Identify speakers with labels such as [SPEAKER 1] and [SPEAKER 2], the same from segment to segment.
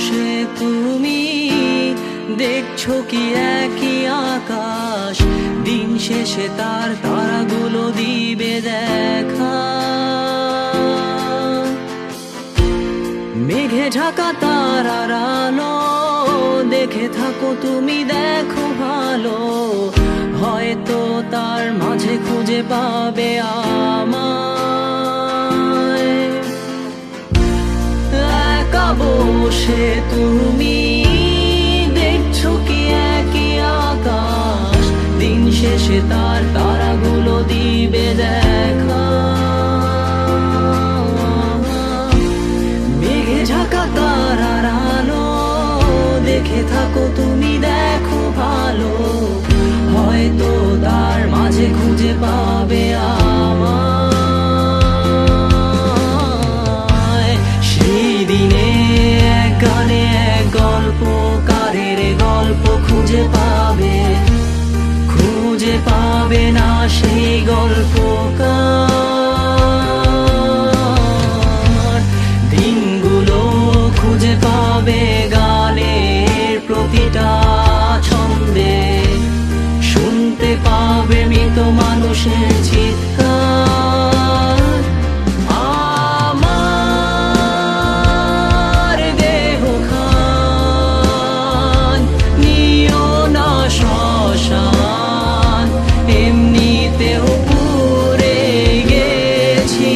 [SPEAKER 1] বসে তুমি দেখছো কি একই আকাশ, দিন শেষে তার তারাগুলো দিবে দেখা। মেঘে ঢাকা তারার আলো দেখে থাকো তুমি, দেখো ভালো, হয়তো তার মাঝে খুঁজে পাবে আমায়। একা বসে তুমি দেখছো কি একই আকাশ, দিন শেষে তার তারাগুলো দিবে দেখা। মেঘে ঢাকা তারার আলো দেখে থাকো তুমি, দেখো ভালো, হয়তো তার মাঝে খুঁজে পাবে আমায়। সেই দিনে এক গানে এক গল্পকারের গল্প খুঁজে পাবে না সেই গল্পকার। দিনগুলো খুঁজে পাবে গানের প্রতিটা ছন্দে, শুনতে পাবে মৃত মানুষের চিৎকার। আমার দেহ খান নিও না শ্মশান, এমনিতেও পুড়ে গেছি।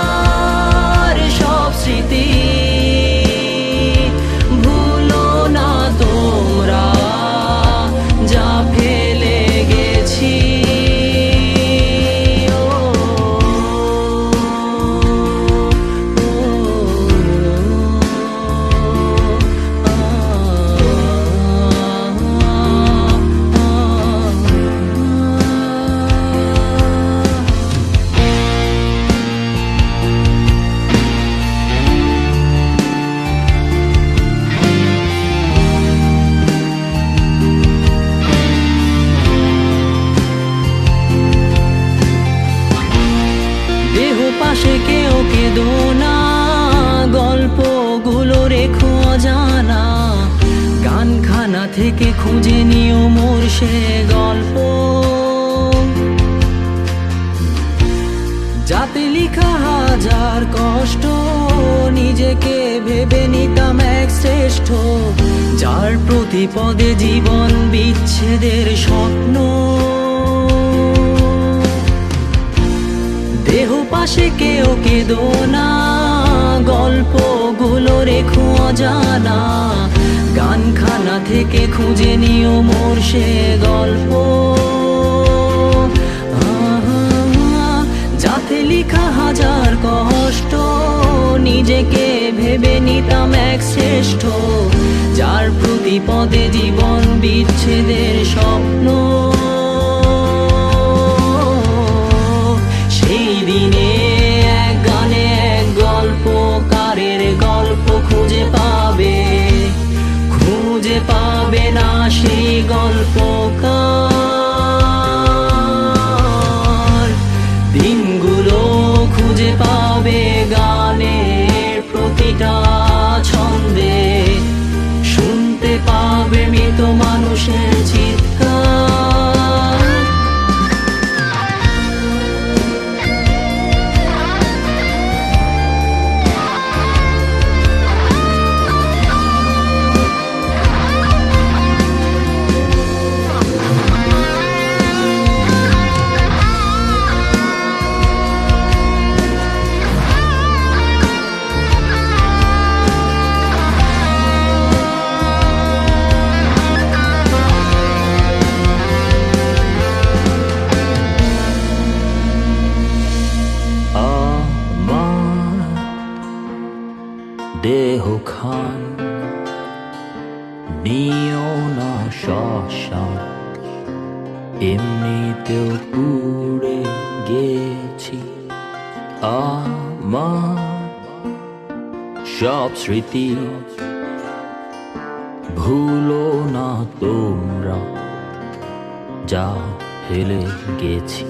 [SPEAKER 1] আমার সব স্মৃতি ভুলো না তোমরা, যা ফেলে গেছি। পাশে কেউ কেঁদো না, গল্পগুলো রেখো অজানা, গানখানা থেকে খুঁজে নিও মোর সে গল্প, যাতে লিখা হাজার কষ্ট নিজেকে ভেবে নিতাম এক শ্রেষ্ঠ, যার প্রতি পদে জীবন বিচ্ছেদের স্বপ্ন। দেহ পাশে কেউ কেঁদো না, গল্পগুলো রেখো অজানা, গানখানা থেকে খুঁজে নিও মোর সে গল্প, যাতে লিখা হাজার কষ্ট নিজেকে ভেবে নিতাম এক শ্রেষ্ঠ, যার প্রতি পদে জীবন বিচ্ছেদের স্বপ্ন। সেই দিনে এক গানে এক গল্পকারের গল্প খুঁজে পাবে না সেই গল্পকার। দিনগুলো খুঁজে পাবে গানের প্রতিটা ছন্দে, শুনতে পাবে মৃত মানুষের চিৎকার। দেহ খান নিও না শ্মশান, এমনিতেও পুড়ে গেছি। আমার সব স্মৃতি ভুলো না তোমরা, যা ফেলে গেছি।